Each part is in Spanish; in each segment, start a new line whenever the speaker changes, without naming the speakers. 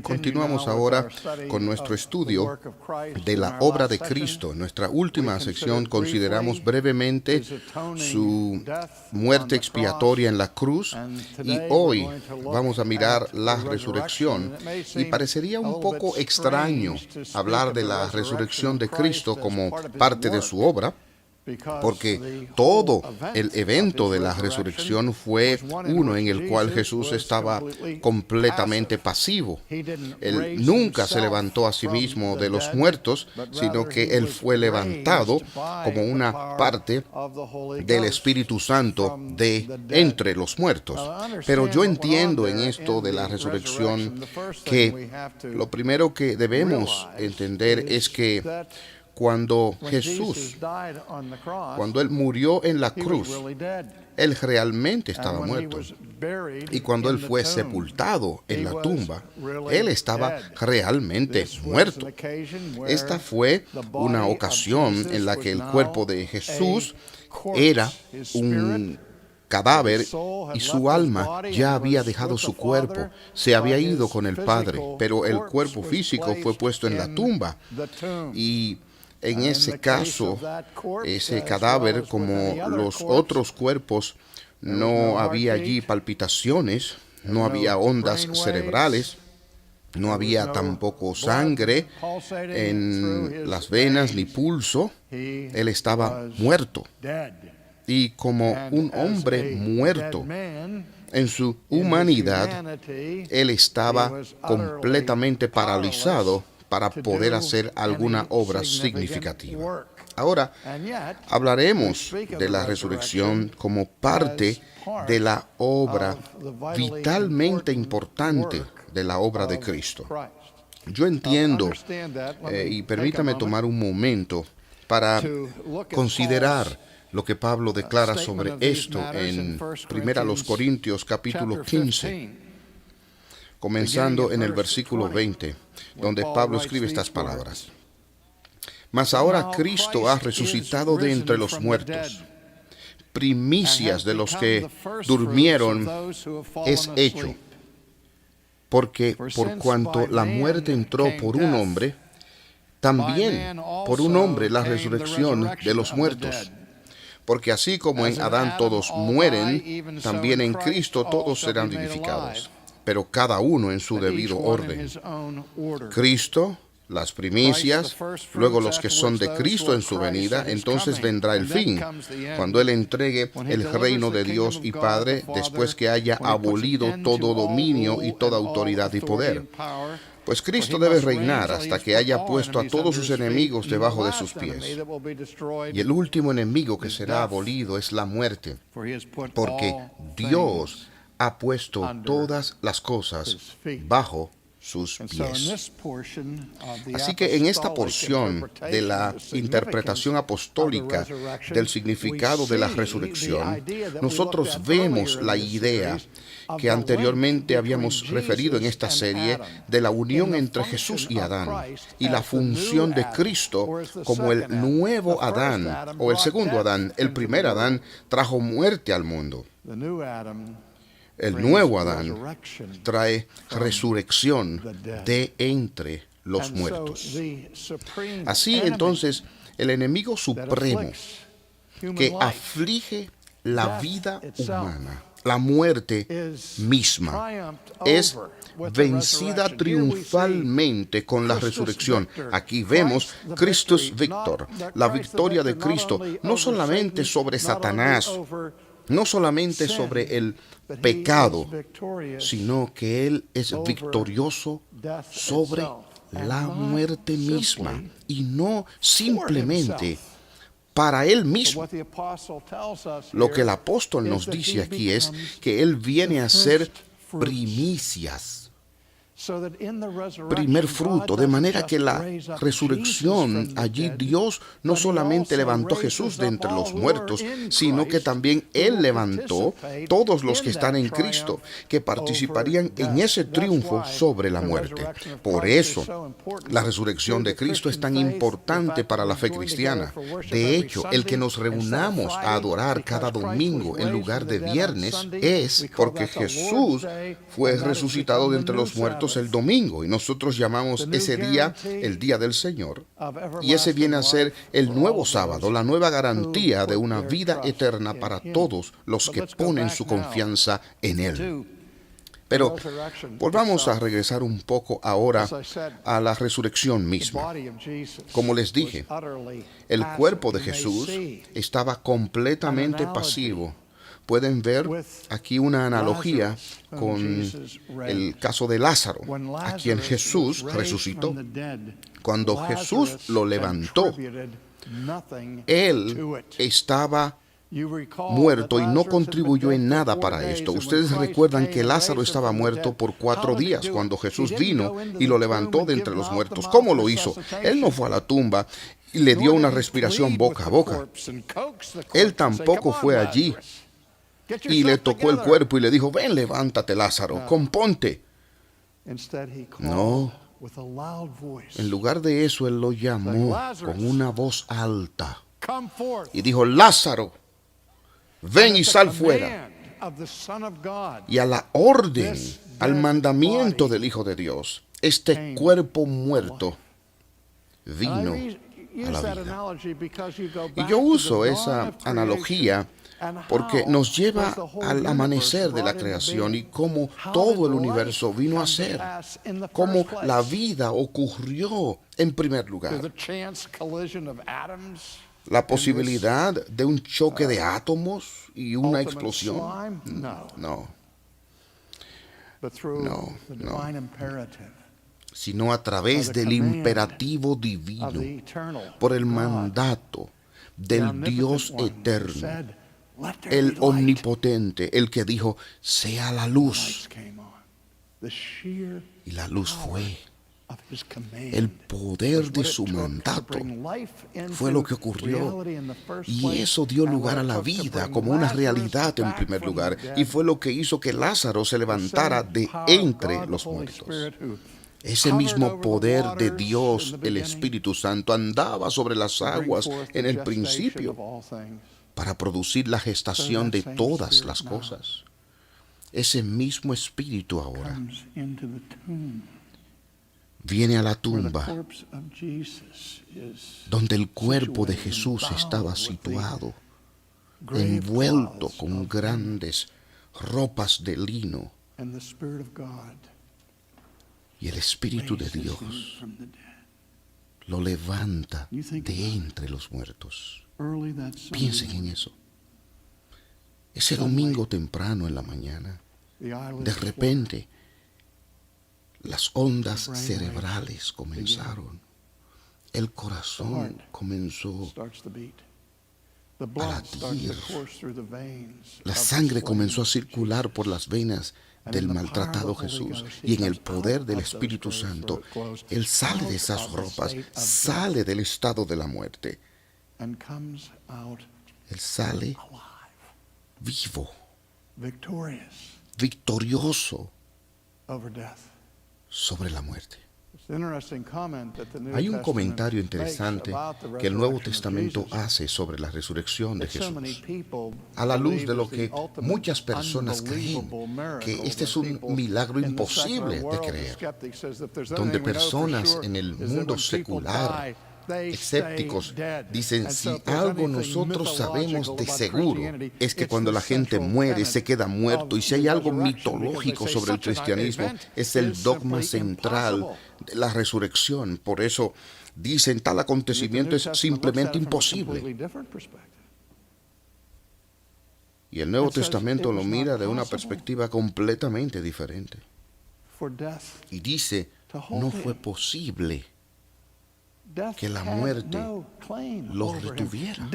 Continuamos ahora con nuestro estudio de la obra de Cristo. En nuestra última sección consideramos brevemente su muerte expiatoria en la cruz y hoy vamos a mirar la resurrección. Y parecería un poco extraño hablar de la resurrección de Cristo como parte de su obra, porque todo el evento de la resurrección fue uno en el cual Jesús estaba completamente pasivo. Él nunca se levantó a sí mismo de los muertos, sino que Él fue levantado como una parte del Espíritu Santo de entre los muertos. Pero yo entiendo en esto de la resurrección que lo primero que debemos entender es que cuando Jesús, cuando Él murió en la cruz, Él realmente estaba muerto. Y cuando Él fue sepultado en la tumba, Él estaba realmente muerto. Esta fue una ocasión en la que el cuerpo de Jesús era un cadáver y su alma ya había dejado su cuerpo, se había ido con el Padre, pero el cuerpo físico fue puesto en la tumba. Y en ese caso, ese cadáver, como los otros cuerpos, no había allí palpitaciones, no había ondas cerebrales, no había tampoco sangre en las venas ni pulso. Él estaba muerto. Y como un hombre muerto en su humanidad, Él estaba completamente paralizado para poder hacer alguna obra significativa. Ahora, hablaremos de la resurrección como parte de la obra vitalmente importante de la obra de Cristo. Yo entiendo, y permítame tomar un momento para considerar lo que Pablo declara sobre esto en 1 Corintios capítulo 15. Comenzando en el versículo 20, donde Pablo escribe estas palabras. Mas ahora Cristo ha resucitado de entre los muertos. Primicias de los que durmieron es hecho. Porque por cuanto la muerte entró por un hombre, también por un hombre la resurrección de los muertos. Porque así como en Adán todos mueren, también en Cristo todos serán vivificados, pero cada uno en su debido orden. Cristo, las primicias, luego los que son de Cristo en su venida, entonces vendrá el fin, cuando Él entregue el reino de Dios y Padre, después que haya abolido todo dominio y toda autoridad y poder. Pues Cristo debe reinar hasta que haya puesto a todos sus enemigos debajo de sus pies. Y el último enemigo que será abolido es la muerte, porque Dios ha puesto todas las cosas bajo sus pies. Así que en esta porción de la interpretación apostólica del significado de la resurrección, nosotros vemos la idea que anteriormente habíamos referido en esta serie de la unión entre Jesús y Adán y la función de Cristo como el nuevo Adán o el segundo Adán. El primer Adán trajo muerte al mundo. El nuevo Adán trae resurrección de entre los muertos. Así entonces, el enemigo supremo que aflige la vida humana, la muerte misma, es vencida triunfalmente con la resurrección. Aquí vemos Christus Victor, la victoria de Cristo, no solamente sobre Satanás, no solamente sobre el pecado, sino que Él es victorioso sobre la muerte misma, y no simplemente para Él mismo. Lo que el apóstol nos dice aquí es que Él viene a ser primicias, primer fruto, de manera que la resurrección, allí Dios no solamente levantó a Jesús de entre los muertos, sino que también Él levantó todos los que están en Cristo, que participarían en ese triunfo sobre la muerte. Por eso, la resurrección de Cristo es tan importante para la fe cristiana. De hecho, el que nos reunamos a adorar cada domingo en lugar de viernes es porque Jesús fue resucitado de entre los muertos llamamos el domingo y nosotros llamamos ese día el día del Señor. Y ese viene a ser el nuevo sábado, la nueva garantía de una vida eterna para todos los que ponen su confianza en Él. Pero volvamos a regresar un poco ahora a la resurrección misma. Como les dije, el cuerpo de Jesús estaba completamente pasivo. Pueden ver aquí una analogía con el caso de Lázaro, a quien Jesús resucitó. Cuando Jesús lo levantó, él estaba muerto y no contribuyó en nada para esto. Ustedes recuerdan que Lázaro estaba muerto por 4 días cuando Jesús vino y lo levantó de entre los muertos. ¿Cómo lo hizo? Él no fue a la tumba y le dio una respiración boca a boca. Él tampoco fue allí y le tocó el cuerpo y le dijo: ven, levántate, Lázaro, componte. No. En lugar de eso, él lo llamó con una voz alta y dijo: Lázaro, ven y sal fuera. Y a la orden, al mandamiento del Hijo de Dios, este cuerpo muerto vino a la vida. Y yo uso esa analogía porque nos lleva al amanecer de la creación y cómo todo el universo vino a ser, cómo la vida ocurrió en primer lugar. La posibilidad de un choque de átomos y una explosión. No. Sino a través del imperativo divino, por el mandato del Dios eterno, el omnipotente, el que dijo: sea la luz. Y la luz fue. El poder de su mandato fue lo que ocurrió, y eso dio lugar a la vida como una realidad en primer lugar, y fue lo que hizo que Lázaro se levantara de entre los muertos. Ese mismo poder de Dios, el Espíritu Santo, andaba sobre las aguas en el principio para producir la gestación de todas las cosas. Ese mismo Espíritu ahora viene a la tumba donde el cuerpo de Jesús estaba situado, envuelto con grandes ropas de lino, y el Espíritu de Dios lo levanta de entre los muertos. Piensen en eso. Ese domingo temprano en la mañana, de repente, las ondas cerebrales comenzaron. El corazón comenzó a latir. La sangre comenzó a circular por las venas del maltratado Jesús. Y en el poder del Espíritu Santo, Él sale de esas ropas, sale del estado de la muerte. Él sale vivo, victorioso sobre la muerte. Hay un comentario interesante que el Nuevo Testamento hace sobre la resurrección de Jesús, a la luz de lo que muchas personas creen, que este es un milagro imposible de creer, donde personas en el mundo secular, escépticos, dicen: si algo nosotros sabemos de seguro es que cuando la gente muere se queda muerto, y si hay algo mitológico sobre el cristianismo es el dogma central de la resurrección. Por eso dicen: tal acontecimiento es simplemente imposible. Y el Nuevo Testamento lo mira de una perspectiva completamente diferente y dice: no fue posible que la muerte lo retuviera.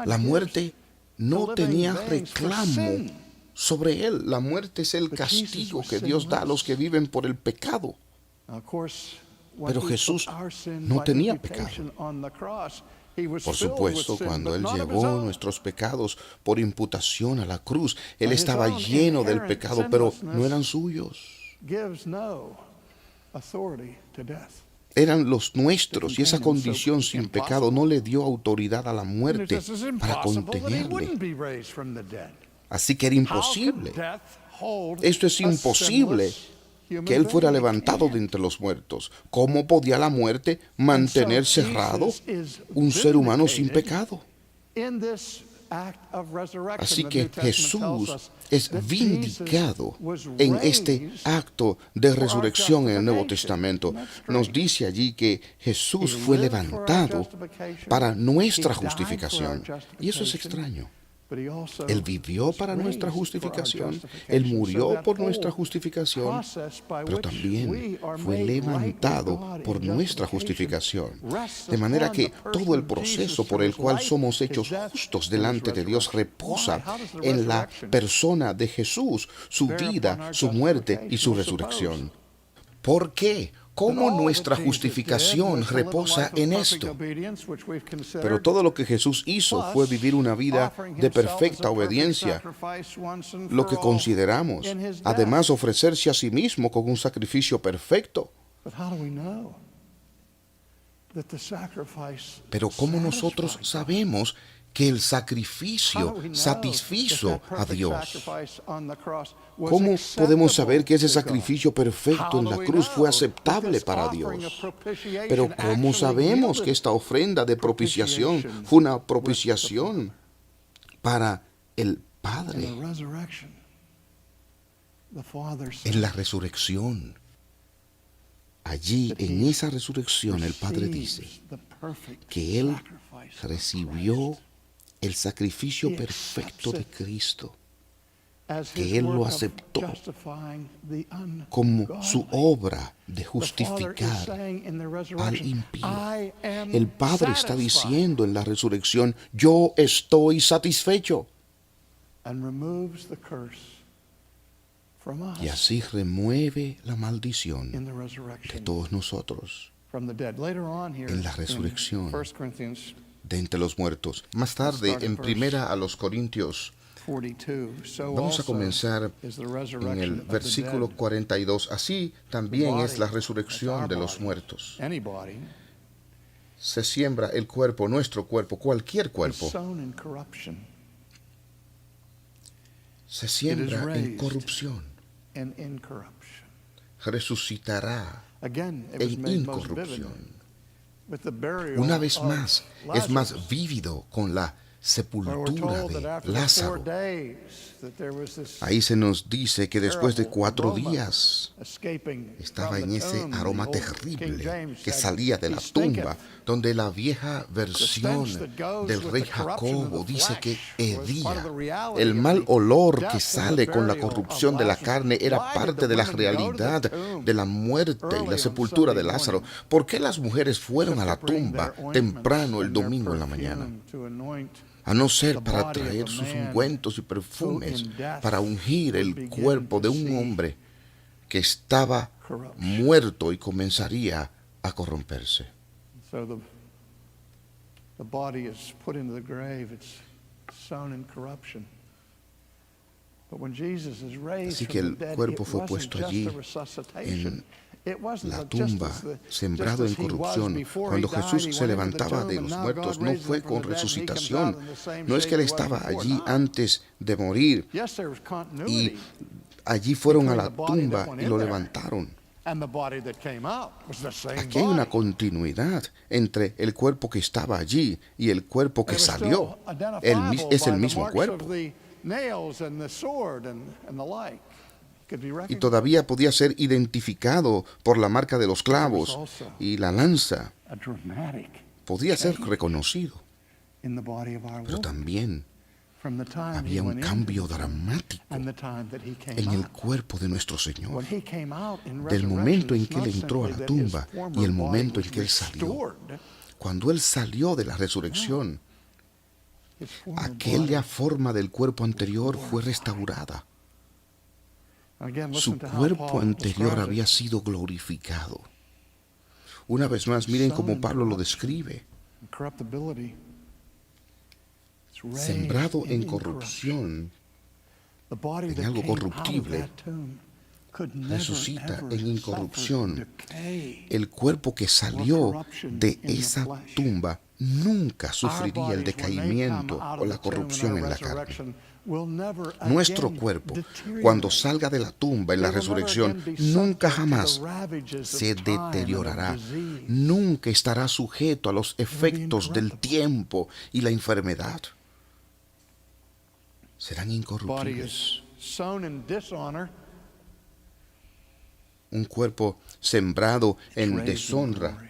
La muerte no tenía reclamo sobre él. La muerte es el castigo que Dios da a los que viven por el pecado. Pero Jesús no tenía pecado. Por supuesto, cuando Él llevó nuestros pecados por imputación a la cruz, Él estaba lleno del pecado, pero no eran suyos. Eran los nuestros, y esa condición sin pecado no le dio autoridad a la muerte para contenerle. Así que era imposible. Esto es imposible, que Él fuera levantado de entre los muertos. ¿Cómo podía la muerte mantener cerrado un ser humano sin pecado? Así que Jesús es vindicado en este acto de resurrección en el Nuevo Testamento. Nos dice allí que Jesús fue levantado para nuestra justificación. Y eso es extraño. Él vivió para nuestra justificación, Él murió por nuestra justificación, pero también fue levantado por nuestra justificación. De manera que todo el proceso por el cual somos hechos justos delante de Dios reposa en la persona de Jesús, su vida, su muerte y su resurrección. ¿Por qué? ¿Cómo nuestra justificación reposa en esto? Pero todo lo que Jesús hizo fue vivir una vida de perfecta obediencia, lo que consideramos. Además, ofrecerse a sí mismo con un sacrificio perfecto. Pero ¿cómo nosotros sabemos que el sacrificio satisfizo a Dios? ¿Cómo podemos saber que ese sacrificio perfecto en la cruz fue aceptable para Dios? Pero ¿cómo sabemos que esta ofrenda de propiciación fue una propiciación para el Padre? En la resurrección. Allí, en esa resurrección, el Padre dice que Él recibió el sacrificio perfecto de Cristo, que Él lo aceptó como su obra de justificar al impío. El Padre está diciendo en la resurrección, yo estoy satisfecho. Y así remueve la maldición de todos nosotros en la resurrección de entre los muertos. Más tarde, en Primera a los Corintios, vamos a comenzar en el versículo 42. Así también es la resurrección de los muertos. Se siembra el cuerpo, nuestro cuerpo, cualquier cuerpo. Se siembra en corrupción. Resucitará en incorrupción. Una vez más, es más vívido con la sepultura de Lázaro. Ahí se nos dice que después de 4 días estaba en ese aroma terrible que salía de la tumba, donde la vieja versión del rey Jacobo dice que hedía. El mal olor que sale con la corrupción de la carne era parte de la realidad de la muerte y la sepultura de Lázaro. ¿Por qué las mujeres fueron a la tumba temprano el domingo en la mañana? A no ser para traer sus ungüentos y perfumes, para ungir el cuerpo de un hombre que estaba muerto y comenzaría a corromperse. Así que el cuerpo fue puesto allí en la tumba, sembrado en corrupción. Cuando Jesús se levantaba de los muertos, no fue con resucitación. No es que Él estaba allí antes de morir y allí fueron a la tumba y lo levantaron. Aquí hay una continuidad entre el cuerpo que estaba allí y el cuerpo que salió. Es el mismo cuerpo. Y todavía podía ser identificado por la marca de los clavos y la lanza. Podía ser reconocido. Pero también había un cambio dramático en el cuerpo de nuestro Señor. Del momento en que Él entró a la tumba y el momento en que Él salió. Cuando Él salió de la resurrección, aquella forma del cuerpo anterior fue restaurada. Su cuerpo anterior había sido glorificado. Una vez más, miren cómo Pablo lo describe. Sembrado en corrupción, en algo corruptible, resucita en incorrupción. El cuerpo que salió de esa tumba nunca sufriría el decaimiento o la corrupción en la carne. Nuestro cuerpo, cuando salga de la tumba en la resurrección, nunca jamás se deteriorará, nunca estará sujeto a los efectos del tiempo y la enfermedad. Serán incorruptibles. Un cuerpo sembrado en deshonra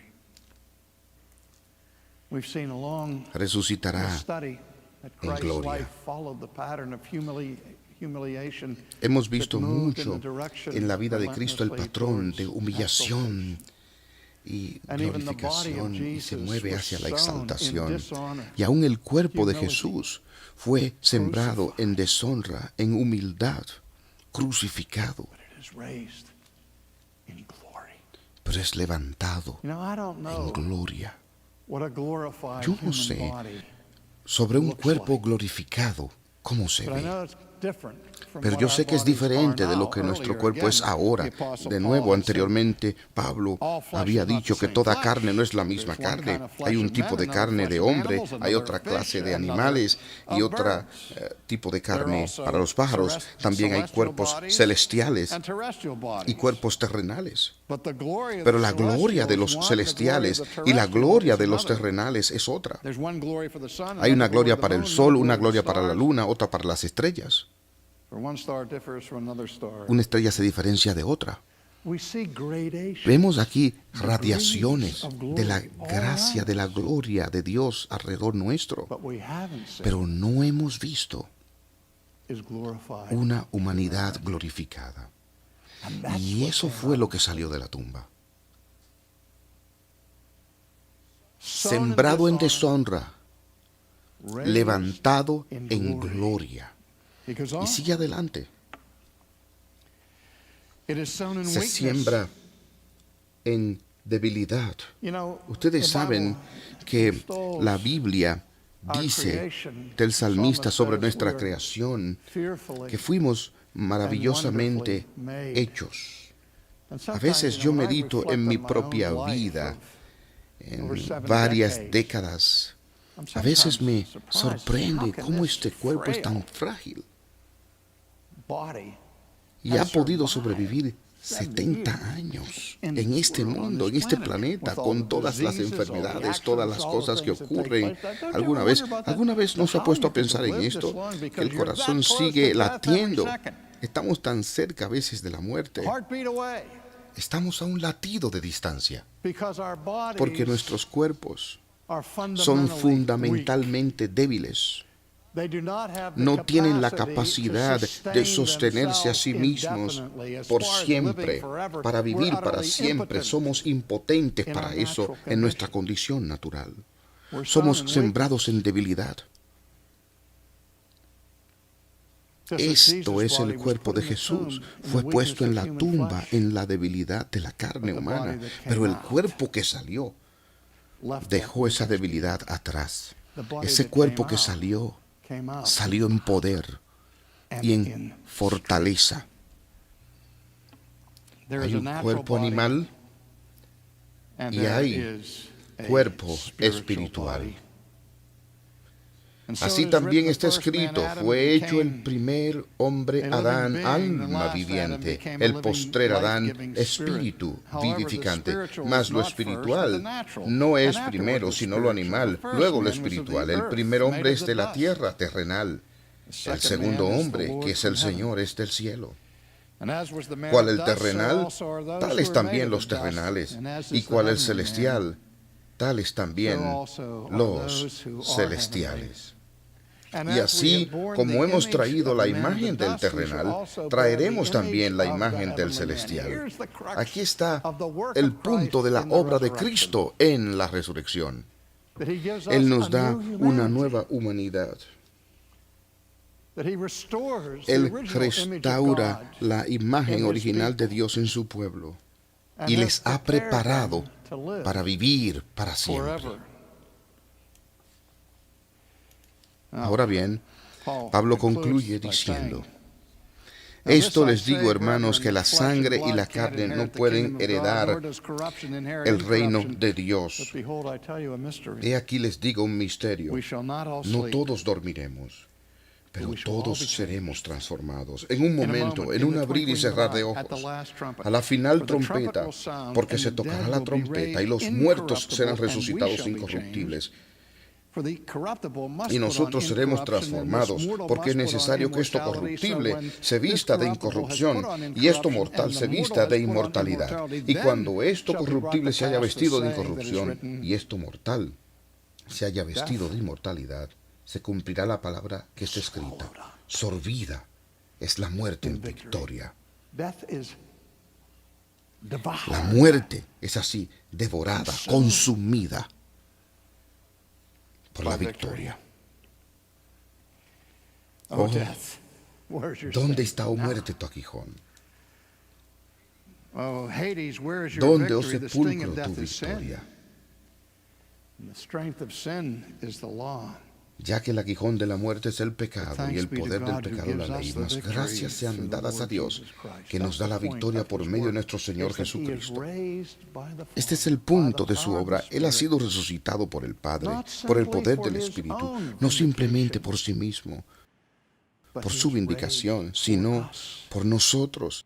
resucitará en gloria. Hemos visto mucho en la vida de Cristo el patrón de humillación y glorificación, y se mueve hacia la exaltación. Y aún el cuerpo de Jesús fue sembrado en deshonra, en humildad, crucificado, pero es levantado en gloria. Yo no sé sobre un cuerpo glorificado cómo se ve, pero yo sé que es diferente de lo que nuestro cuerpo es ahora. De nuevo, anteriormente, Pablo había dicho que toda carne no es la misma carne. Hay un tipo de carne de hombre, hay otra clase de animales y otro tipo de carne para los pájaros. También hay cuerpos celestiales y cuerpos terrenales. Pero la gloria de los celestiales y la gloria de los terrenales es otra. Hay una gloria para el sol, una gloria para la luna, otra para las estrellas. Una estrella se diferencia de otra. Vemos aquí radiaciones de la gracia, de la gloria de Dios alrededor nuestro, pero no hemos visto una humanidad glorificada. Y eso fue lo que salió de la tumba. Sembrado en deshonra, levantado en gloria. Y sigue adelante. Se siembra en debilidad. Ustedes saben que la Biblia dice del salmista sobre nuestra creación que fuimos maravillosamente hechos. A veces yo medito en mi propia vida, en varias décadas. A veces me sorprende cómo este cuerpo es tan frágil y ha podido sobrevivir 70 años en este mundo, en este planeta, con todas las enfermedades, todas las cosas que ocurren. ¿Alguna vez no se ha puesto a pensar en esto? Que el corazón sigue latiendo. Estamos tan cerca a veces de la muerte. Estamos a un latido de distancia, porque nuestros cuerpos son fundamentalmente débiles. No tienen la capacidad de sostenerse a sí mismos por siempre, para vivir para siempre. Somos impotentes para eso en nuestra condición natural. Somos sembrados en debilidad. Esto es el cuerpo de Jesús. Fue puesto en la tumba en la debilidad de la carne humana, pero el cuerpo que salió dejó esa debilidad atrás. Ese cuerpo que salió en poder y en fortaleza. Hay un cuerpo animal y hay cuerpo espiritual. Así también está escrito: fue hecho el primer hombre Adán, alma viviente; el postrer Adán, espíritu vivificante. Mas lo espiritual no es primero, sino lo animal, luego lo espiritual. El primer hombre es de la tierra, terrenal. El segundo hombre, que es el Señor, es del cielo. Cual el terrenal, tales también los terrenales; y cual el celestial, tales también los celestiales. Y así como hemos traído la imagen del terrenal, traeremos también la imagen del celestial. Aquí está el punto de la obra de Cristo en la resurrección. Él nos da una nueva humanidad. Él restaura la imagen original de Dios en su pueblo y les ha preparado para vivir para siempre. Ahora bien, Pablo concluye diciendo: esto les digo, hermanos, que la sangre y la carne no pueden heredar el reino de Dios. He aquí les digo un misterio: no todos dormiremos, pero todos seremos transformados en un momento, en un abrir y cerrar de ojos, a la final trompeta, porque se tocará la trompeta y los muertos serán resucitados incorruptibles. Y nosotros seremos transformados, porque es necesario que esto corruptible se vista de incorrupción y esto mortal se vista de inmortalidad. Y cuando esto corruptible se haya vestido de incorrupción y esto mortal se haya vestido de inmortalidad, se cumplirá la palabra que está escrita: sorbida es la muerte en victoria. La muerte es así, devorada, consumida por la victoria. Oh, ¿dónde está, oh muerte, tu aguijón? ¿Dónde, oh sepulcro, tu victoria? Ya que el aguijón de la muerte es el pecado y el poder del pecado la ley, mas gracias sean dadas a Dios que nos da la victoria por medio de nuestro Señor Jesucristo. Este es el punto de su obra. Él ha sido resucitado por el Padre, por el poder del Espíritu, no simplemente por sí mismo, por su vindicación, sino por nosotros.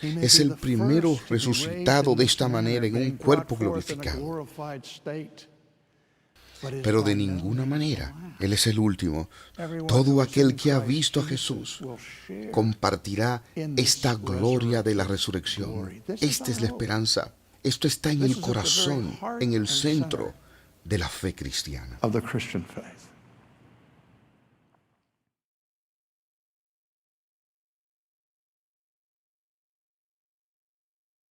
Es el primero resucitado de esta manera en un cuerpo glorificado. Pero de ninguna manera Él es el último. Todo aquel que ha visto a Jesús compartirá esta gloria de la resurrección. Esta es la esperanza. Esto está en el corazón, en el centro de la fe cristiana.